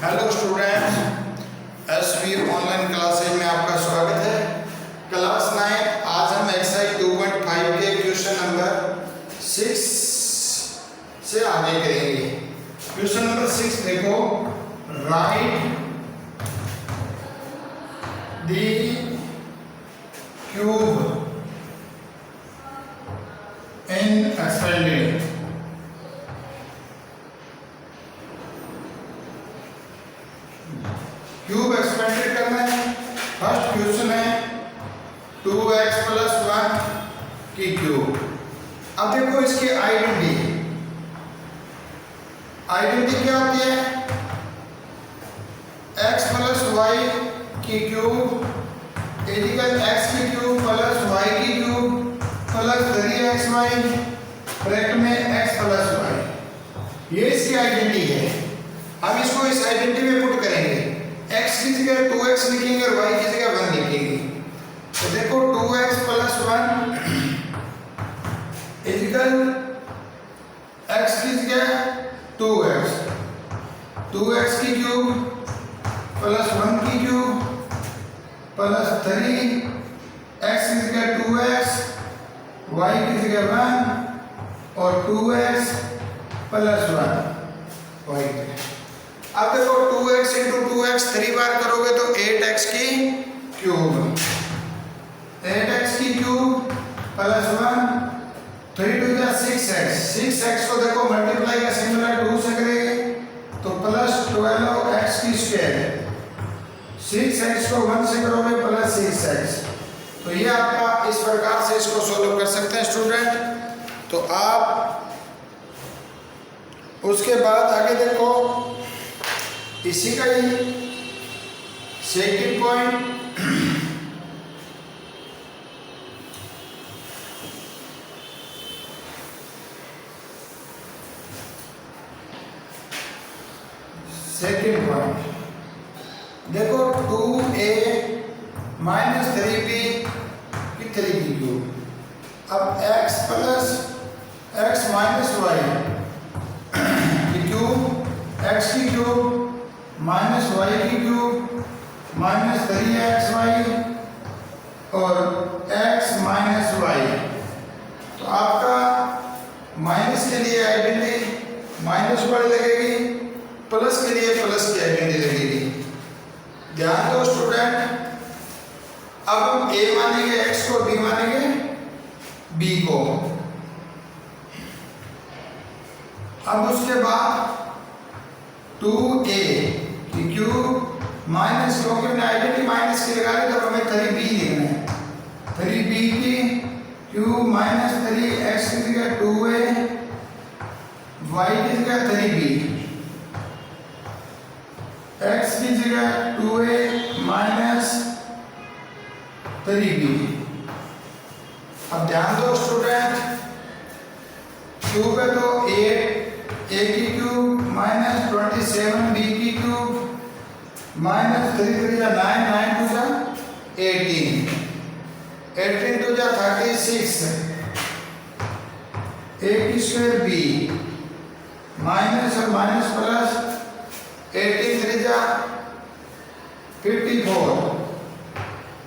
Hello students, SV online classes में आपका स्वागत है। क्लास 9 आज हम एक्सरसाइज 2.5 के क्वेश्चन नंबर 6 से आगे करेंगे। क्वेश्चन नंबर 6 देखो, right the cube in expanded. Cube expanded करना है। फर्स्ट क्वेश्चन है 2x + 1 की क्यूब। अब देखो इसकी आइडेंटिटी क्या होती है? x + y की क्यूब इक्वल x की क्यूब प्लस y की क्यूब प्लस 3xy ब्रैकेट में x + y। ये इसकी आइडेंटिटी है। हम इसको इस आइडेंटिटी में पुट करेंगे। x की जगह 2x लिखेंगे और y की जगह 1 लिखेंगे। तो देखो 2x + 1 इक्वल x की जगह 2x की क्यूब प्लस 1 की क्यूब प्लस 3x की जगह 2x y की जगह 1 और 2x + 1 y की जगह। अब देखो 2x × 2x 3 बार करोगे तो 8x की क्यूब, 8x की क्यूब प्लस 1 3 × 2 = 6x। 6x को देखो मल्टीप्लाई का सिंबल 2 से करेंगे तो प्लस 12x की स्क्वायर। 6x को 1 से करोगे प्लस 6x। तो ये आपका इस प्रकार से इसको सॉल्व कर सकते हैं स्टूडेंट। तो आप उसके बाद आगे देखो, इसी का ही सेकंड पॉइंट देखो 2a - 3b की 3 की क्यूब। अब x + x - y की क्यूब, x की क्यूब माइनस y की क्यूब माइनस 3xy और x - y। तो आपका माइनस के लिए आइडेंटिटी माइनस वाली लगेगी, प्लस के लिए प्लस की आइडेंटिटी लगेगी। ध्यान दो स्टूडेंट, अब हम a मानेंगे x को, b मानेंगे b को। अब उसके बाद 2a की क्यूब माइनस, क्योंकि हमने आइडेंटिटी माइनस की लगा ली तो हमें 3b लिखना है। 3b की क्यूब माइनस 3x की जगह 2a, y की जगह 3b, x की जगह 2a माइनस 3b। अब ध्यान दो स्टूडेंट, क्यूब है तो 8 a की क्यूब माइनस 27b की क्यूब माइनस 3 × 3 = 9, 9 × 2 = 18, 18 × 2 = 36, a की स्क्वायर b माइनस और माइनस प्लस 18 × 3 = 54,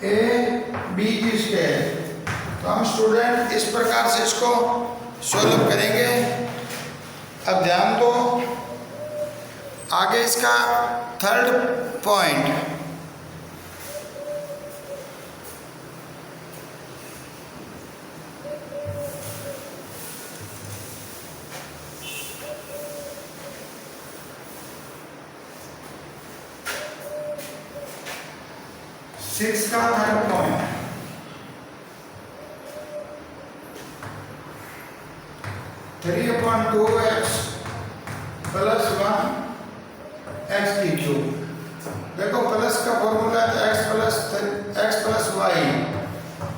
a b की स्क्वायर। तो हम स्टूडेंट इस प्रकार से इसको सॉल्व करेंगे। अब ध्यान दो, आगे इसका थर्ड पॉइंट, सिक्स का third point, three upon 2x + 1 x की क्यूब। देखो प्लस का फॉर्मूला है x + y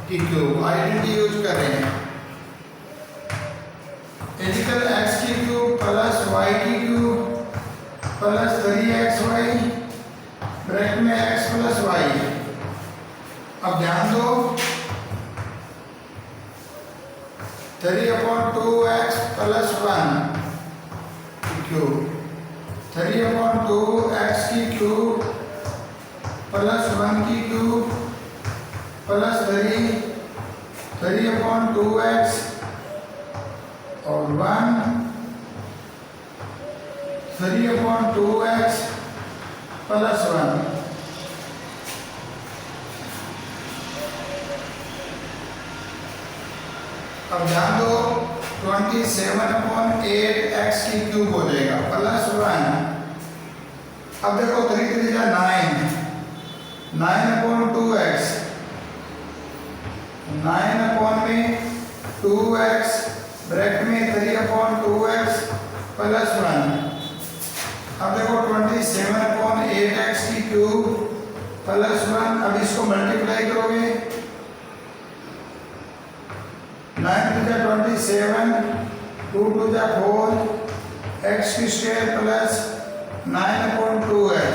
की क्यूब, आइडेंटिटी यूज कर रहे हैं। इक्वल x की क्यूब प्लस y की क्यूब प्लस 3xy ब्रैकेट में x + y। अब ध्यान दो, 3/2x + 1 cube, 3/2x plus 3/2x और 1 3/2x प्लस 1। अब ध्यान दो 27/8x की क्यूब हो जाएगा प्लस 1। अब देखो 3 3 जा 9/2x 9/2x ब्रैकेट में 3/2x प्लस 1। अब देखो 27/8x की क्यूब प्लस 1। अब इसको मल्टीप्लाई करोगे 9 2 जा 27 2 2 जा 4 x की स्क्वायर प्लस 9/2x।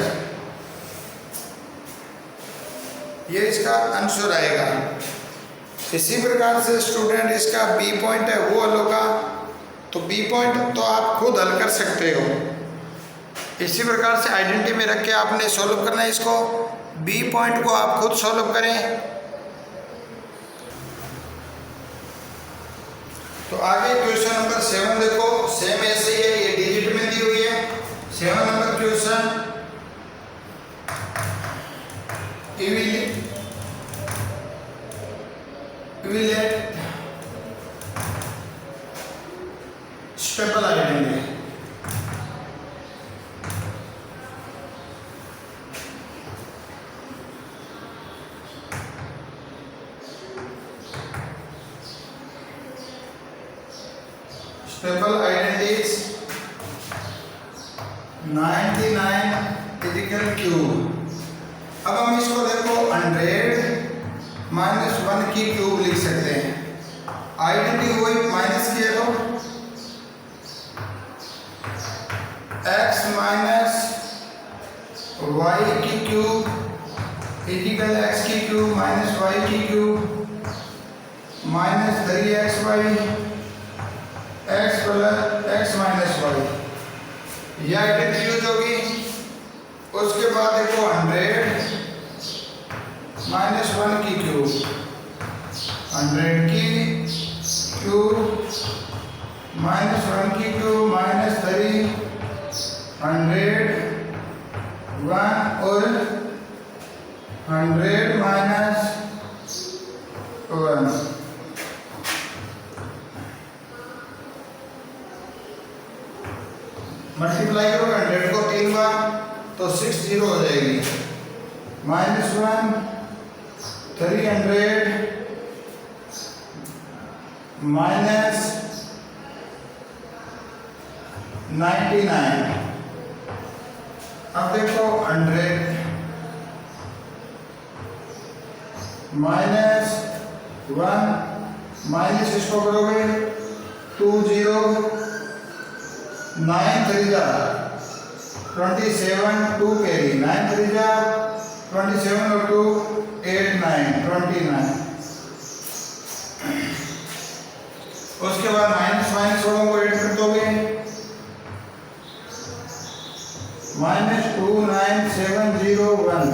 ये इसका आंसर आएगा। इसी प्रकार से स्टूडेंट इसका बी पॉइंट है वो हल होगा। तो बी पॉइंट तो आप खुद हल कर सकते हो। इसी प्रकार से आइडेंटिटी में रख के आपने सॉल्व करना है इसको। बी पॉइंट को आप खुद सॉल्व करें। तो आगे क्वेश्चन नंबर 7 देखो, सेम ऐसे ही है, ये डिजिट में दी हुई है। 7 number question, evaluate staple identity। Staple identities 99 physical cube. अब हम इसको देखो 100 -1 की क्यूब लिख सकते हैं। आइडेंटिटी हुई माइनस किया तो x माइनस y की क्यूब फिजिकल x की क्यूब माइनस y की cube minus 3xy x plus x minus y। यह आइडेंटिटी यूज होगी। उसके बाद देखो 100 -1 की क्यूब 100 की क्यूब -1 की क्यूब माइनस 3 100 1 और 100 माइनस 1। मल्टीप्लाई करो 100 को 3 बार तो 60 हो जाएगी। -1 300 माइनस 99। अब देखो 100 -1 माइनस इसको करोगे 2 0 9 3 जा 27 2 कैरी 9 3 जा 27 और 2 8 9 29। उसके बाद माइनस माइनस वालों को ऐड कर दोगे -29701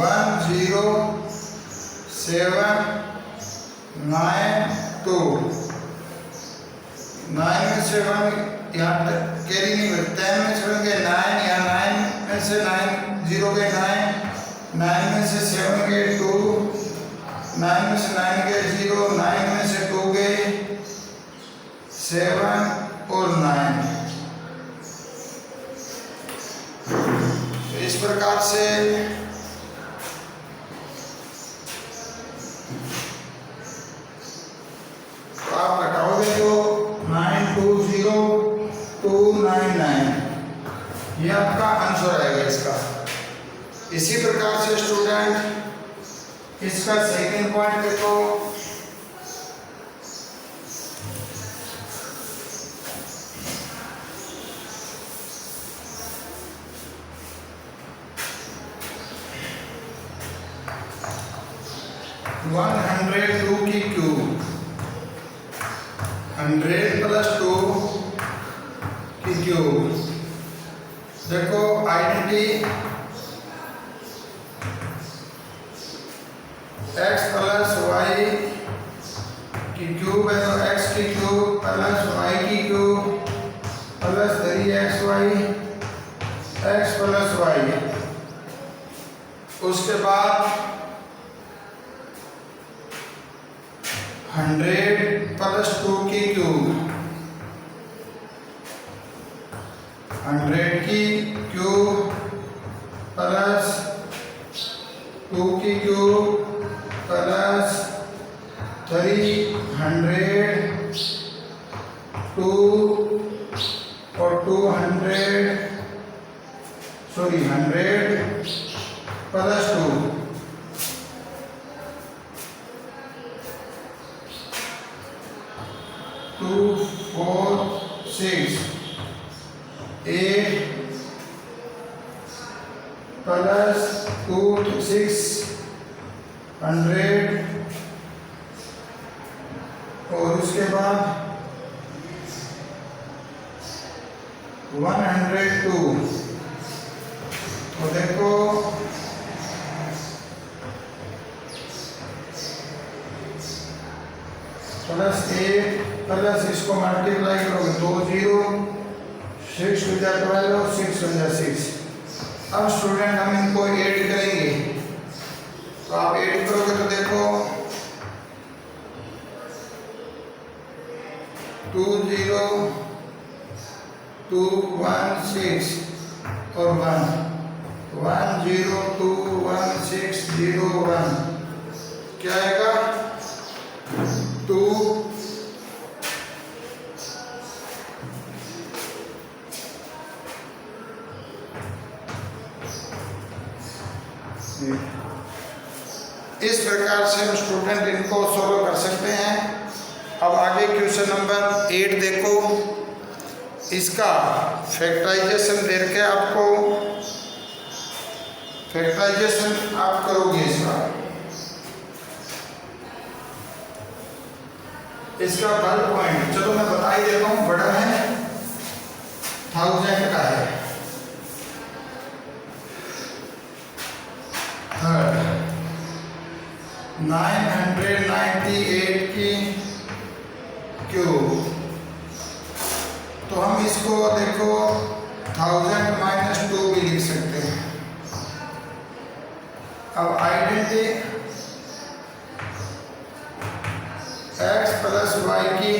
10792 9 में से 1 यहाँ कैरी नहीं बचता। 10 में से 1 गए 9, यहाँ 9 में से 9 0 गए 9, 9 में से 7 गए 2, 9 में से 9 गए 0, 9 में से 2 गए 7 और 9। इस प्रकार से आप घटाओगे तो 920299 ये आपका आंसर आएगा इसका। इसी प्रकार से स्टूडेंट इसका सेकंड पॉइंट देखो, 102 की क्यूब 100 + 2 की क्यूब देखो आइडेंटिटी x प्लस वाई की क्यूब है तो x की क्यूब प्लस y की cube plus 3xy x plus y। उसके बाद 100 प्लस 2 की क्यूब, 100 की क्यूब प्लस 2 की क्यूब प्लस 300 2 और 200 सॉरी 100 प्लस 2 2 4 6 8 प्लस 2 600 और उसके बाद 102। तो देखो प्लस 8 प्लस इसको मल्टीप्लाई करोगे 2 0 6 हो जाए 12 6 हो जाए 6। अब स्टूडेंट हम इनको ऐड करेंगे, तो आप ऐड करोगे तो देखो 2 0 2 1 6 और 1 1 0 2 1 6 0 1 क्या आएगा 2 इस प्रकार से हम स्टूडेंट इनको सॉल्व कर सकते हैं। अब आगे क्वेश्चन नंबर 8 देखो, इसका फैक्टराइजेशन दे के आपको फैक्टराइजेशन आप करोगे इसका बल्क पॉइंट चलो मैं बता ही देता हूँ, बड़ा है 1000 का है। थर्ड 998 की क्यूब, तो हम इसको देखो 1000 माइनस 2 भी लिख सकते हैं। अब आइडेंटिटी x प्लस वाई की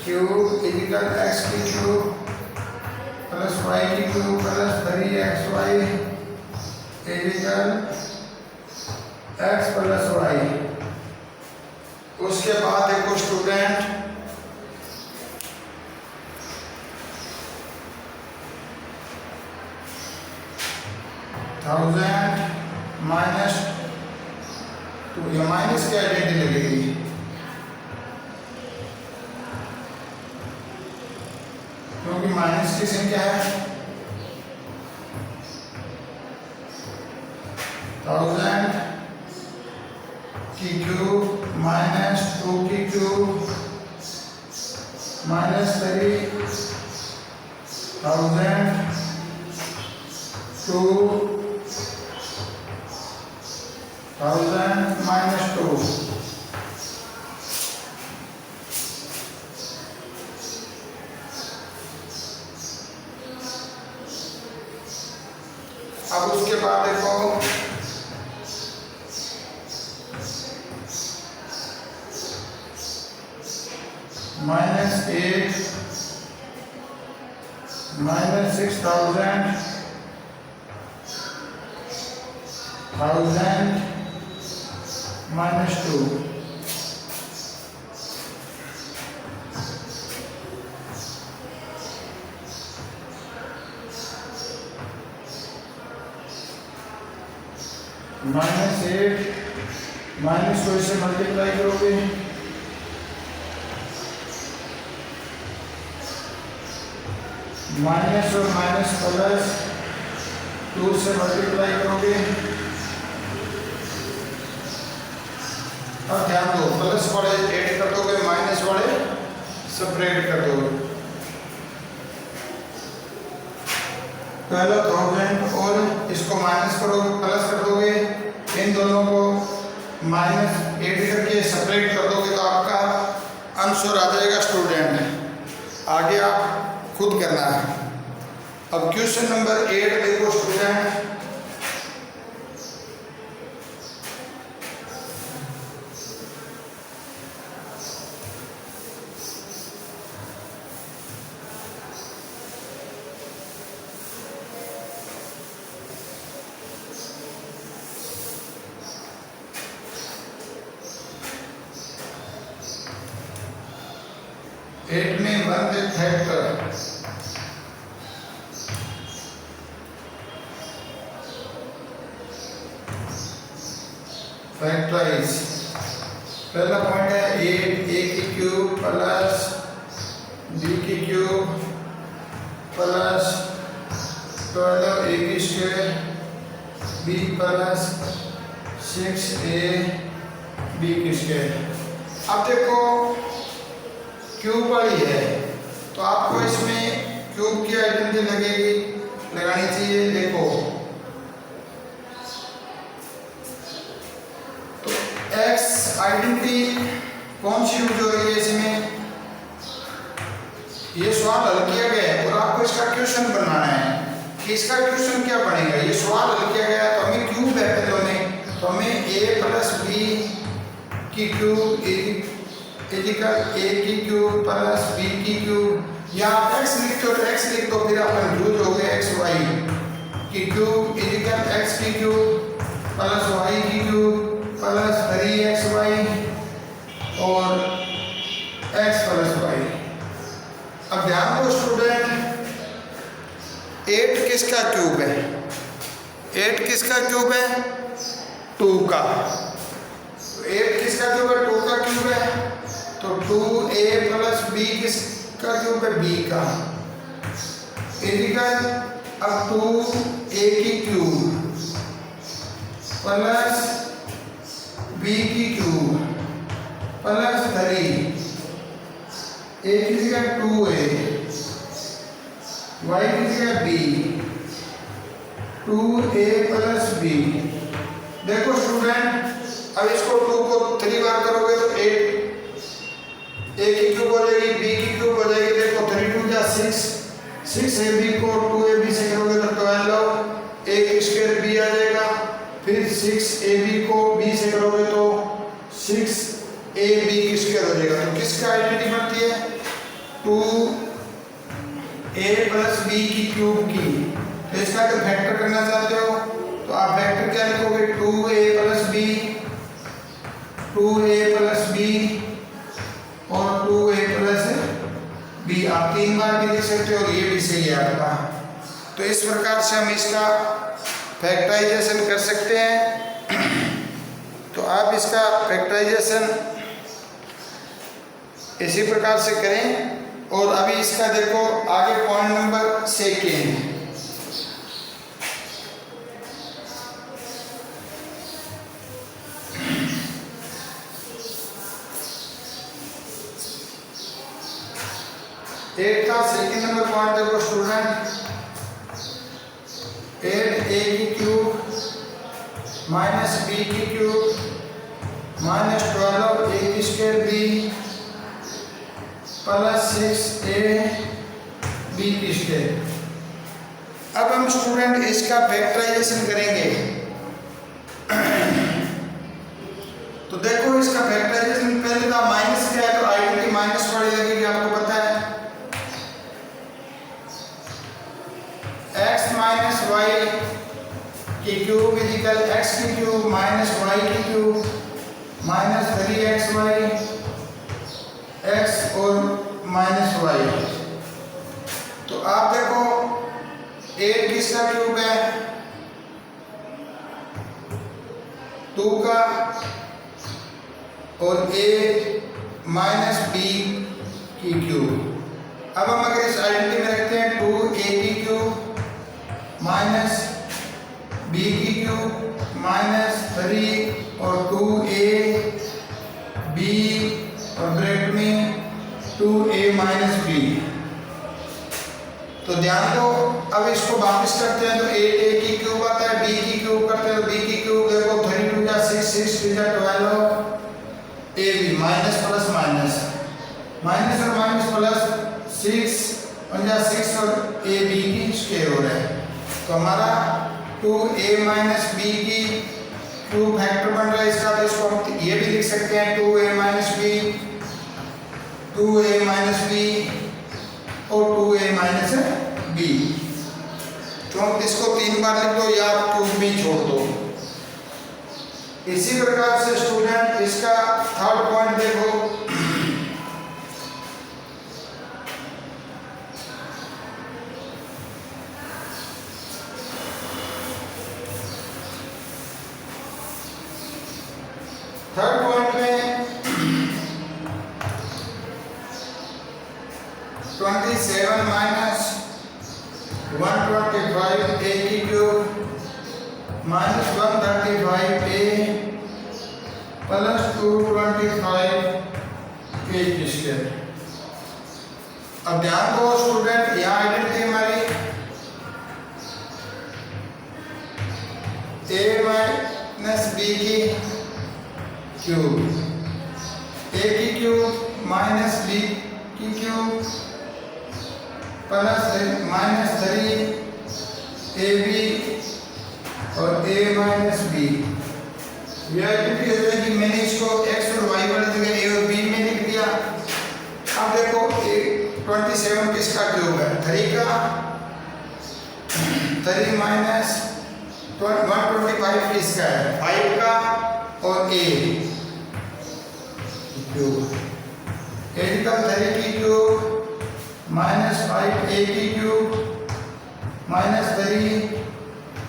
क्यूब इक्वल x की क्यूब प्लस वाई की cube plus 3xy equal x plus y. उसके बाद देखो स्टूडेंट थाउजेंड माइनस 2, या माइनस की आइडेंटिटी लगेगी, क्योंकि माइनस की संख्या है 1000 की क्यूब माइनस 2 की क्यूब माइनस 3000 2 1000 माइनस 2। अब उसके बाद देखो minus 8 minus 6000 1000 minus 2। Minus 8 minus 2 से मल्टीप्लाई करोगे माइनस और माइनस प्लस 2 से मल्टीप्लाई करोगे। और ध्यान दो प्लस वाले ऐड कर दोगे, माइनस वाले सब्ट्रैक्ट कर दोगे। 12,000 और इसको माइनस करो, प्लस कर दोगे, इन दोनों को माइनस 8 करके सेपरेट कर दोगे तो आपका आंसर आ जाएगा स्टूडेंट। आगे आप खुद करना है। अब क्वेश्चन नंबर 8 देखो स्टूडेंट, एट में 1 विद फैक्टर, फैक्टराइज। पहला पॉइंट है 8 a की क्यूब प्लस b की क्यूब प्लस 12 a की square b plus 6a b की स्क्वायर। अब देखो क्यूब वाली है तो आपको इसमें क्यूब की आइडेंटिटी लगानी चाहिए। देखो तो एक्स आइडेंटिटी कौन सी यूज हो रही है इसमें, ये सवाल हल किया गया है और आपको इसका क्वेश्चन बनाना है कि इसका क्वेश्चन क्या बनेगा। ये सवाल हल किया गया तो हमें क्यूब है पहले तो हमें a प्लस b की क्यूब इजिकल a की क्यूब प्लस b की क्यूब, या आप x लिखते हो तो x लिख दो, फिर आप कंफ्यूज हो गए x y की क्यूब इजिकल x की क्यूब प्लस y की क्यूब प्लस 3xy और x प्लस y। अब ध्यान दो स्टूडेंट, 8 किसका क्यूब है, 8 किसका क्यूब है, 2 का। 8 किसका क्यूब है, 2 का क्यूब है, तो 2a प्लस b किसका क्यूब है, b का। इजिकल अब 2a की क्यूब प्लस b की क्यूब प्लस 3, a की जगह 2a, y की जगह b, 2a प्लस b। देखो स्टूडेंट, अब इसको 2 को 3 बार करोगे तो 8 a की क्यूब हो जाएगी, b की क्यूब हो जाएगी। देखो 3 2 जा 6, 6ab को 2ab से करोगे तो 12 a की स्क्वायर b आ जाएगा, फिर 6ab को b से करोगे तो 6ab की स्क्वायर हो जाएगा। तो किसका आइडेंटिटी बनती है, 2a प्लस b की क्यूब की। तो इसका अगर फैक्टर करना चाहते हो तो आप फैक्टर क्या लिखोगे, 2a plus b, 2a plus b और 2a प्लस b। आप 3 बार भी लिख सकते हो और ये भी सही है आपका। तो इस प्रकार से हम इसका फैक्टराइजेशन कर सकते हैं। तो आप इसका फैक्टराइजेशन इसी प्रकार से करें। और अभी इसका देखो आगे पॉइंट नंबर 2 8 का सेकंड नंबर पॉइंट देखो स्टूडेंट, 8a की क्यूब माइनस b की क्यूब माइनस 12a की स्क्वायर b प्लस 6ab की स्क्वायर। अब हम स्टूडेंट इसका फैक्टराइजेशन करेंगे। तो देखो इसका फैक्टराइजेशन पहले का माइनस क्या है तो आइडेंटिटी माइनस वाली लगेगी, आपको पता है। x माइनस वाई की क्यूब इजिकल x की क्यूब माइनस वाई की क्यूब माइनस 3xy x और माइनस वाई। तो आप देखो 8 किसका क्यूब है, 2 का, और a माइनस b की क्यूब। अब हम अगर इस आइडेंटिटी में रखते हैं 2a की क्यूब माइनस b की क्यूब माइनस 3 और 2a b और ब्रैकेट में 2a माइनस b। तो ध्यान दो, अब इसको वापस करते हैं तो 8a की क्यूब आता है, b की क्यूब करते हैं तो b की क्यूब, देखो 3 2 जा 6 6 3 जा 12, ab minus plus minus minus और माइनस प्लस 6 और जा 6 और ab की स्क्वायर हो रहा है। तो हमारा 2a माइनस b की क्यूब फैक्टर बन रहा है इसका, तो इसको हम ये भी लिख सकते हैं 2a माइनस b और 2a माइनस b। तो इसको 3 बार लिख दो या क्यूब में छोड़ दो। इसी प्रकार से स्टूडेंट इसका थर्ड पॉइंट देखो, थर्ड पॉइंट में 27 माइनस 125 a की cube minus 135a plus 225 a की स्क्वायर। अब ध्यान दो स्टूडेंट, यहाँ आइडेंटिटी हमारी a माइनस b की क्यूब, a की क्यूब माइनस b की क्यूब प्लस माइनस 3ab और a माइनस b। यह आइडेंटिटी हो जाएगी। मैंने इसको x और y वाली जगह a और b में लिख दिया। अब देखो 27 किसका क्यूब है, 3 का, 3 माइनस 125 किसका है, 5 का, और a क्यूब, a का 3 की क्यूब माइनस 5a की क्यूब माइनस 3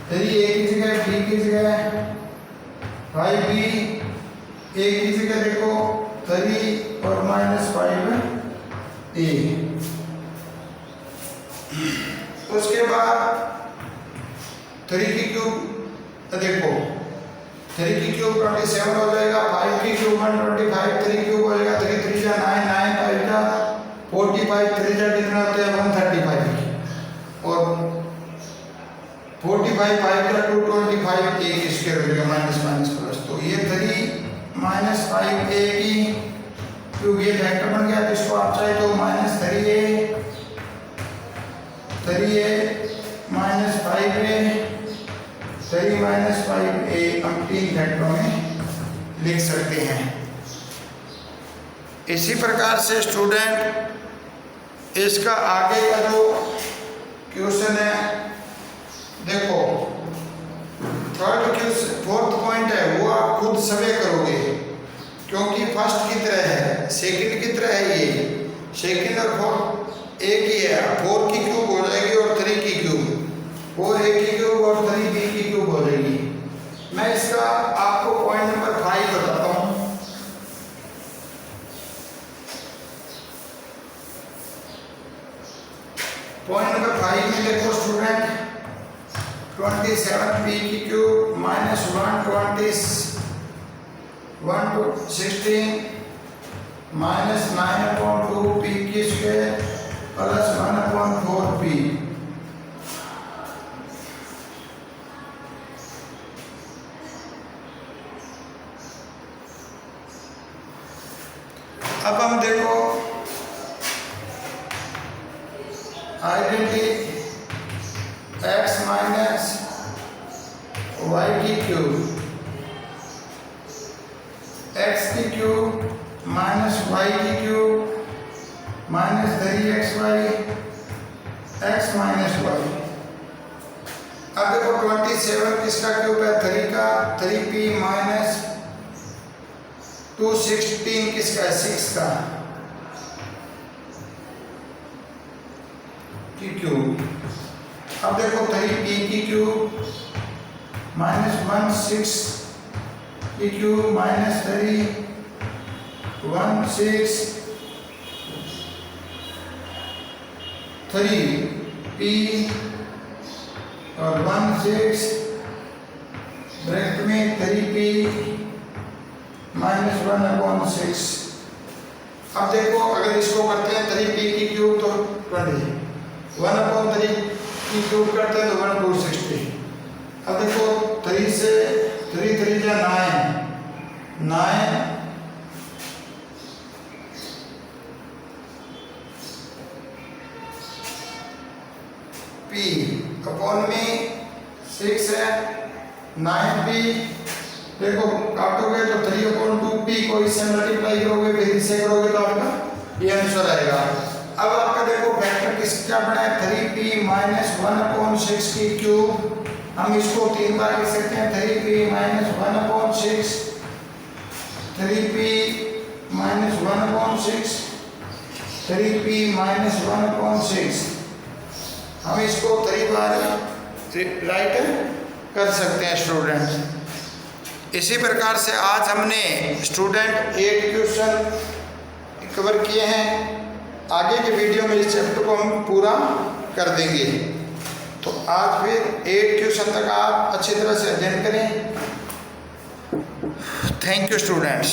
a की जगह b की जगह 5b, a की जगह देखो 3 और माइनस 5a। उसके बाद 3 की क्यूब देखो, 3 की क्यूब 27 हो जाएगा, 5 की क्यूब 125, 3 क्यूब हो जाएगा 3 3 जा 9 9 5 जा 45, 3 जा कितना होता है 135 और 45 5 जा 225 a की स्क्वायर हो जाएगा माइनस माइनस प्लस। तो ये 3 माइनस 5a की क्यूब ये फैक्टर बन गया। तो इसको आप चाहे तो minus 3a minus 5a 3 minus 5a हम 3 फैक्टरों में लिख सकते हैं। इसी प्रकार से स्टूडेंट इसका आगे का जो क्वेश्चन है देखो, फोर्थ पॉइंट है वो आप खुद सर्वे करोगे, क्योंकि फर्स्ट की तरह है, सेकंड की तरह है, ये सेकंड और फोर्थ एक ही है। 4 की क्यूब हो जाएगी और 3 की क्यूब, 4 a की क्यूब और 3 b की क्यूब हो जाएगी। मैं इसका आपको पॉइंट नंबर 5 बताता हूँ। पॉइंट नंबर 5 में देखो स्टूडेंट, 27b की क्यूब माइनस 116 माइनस 9/2p की स्क्वायर प्लस 1/4p। अब हम देखो आइडेंटिटी x माइनस y की क्यूब, x की क्यूब माइनस y की cube minus 3xy x minus y। अब देखो 27 किसका क्यूब है, 3 का, 3p माइनस 216 किसका है, 6 का की क्यूब। अब देखो 3p की क्यूब माइनस 16 की क्यूब माइनस 3 16 3p और 16 ब्रैकेट में 3p माइनस 1/6। अब देखो अगर इसको करते हैं 3p की क्यूब तो 20 1/3 की क्यूब करते हैं तो 1/260। अब देखो 3 से 3 3 जा 9 p अपॉन में 6 है 9p। देखो काटोगे तो 3/2p को इससे मल्टीप्लाई करोगे फिर इससे करोगे तो आपका ये आंसर आएगा। अब आपका देखो वेक्टर किसका बना है 3p माइनस 1/6 की क्यूब। हम इसको 3 बार लिख सकते हैं 3p minus 1/6 3p minus 1/6 3p minus 1/6। हम इसको 3 बार राइट कर सकते हैं स्टूडेंट। इसी प्रकार से आज हमने स्टूडेंट 8 क्वेश्चन कवर किए हैं। आगे के वीडियो में इस चैप्टर को हम पूरा कर देंगे। तो आज फिर 8 क्वेश्चन तक आप अच्छी तरह से अध्ययन करें। Thank you students.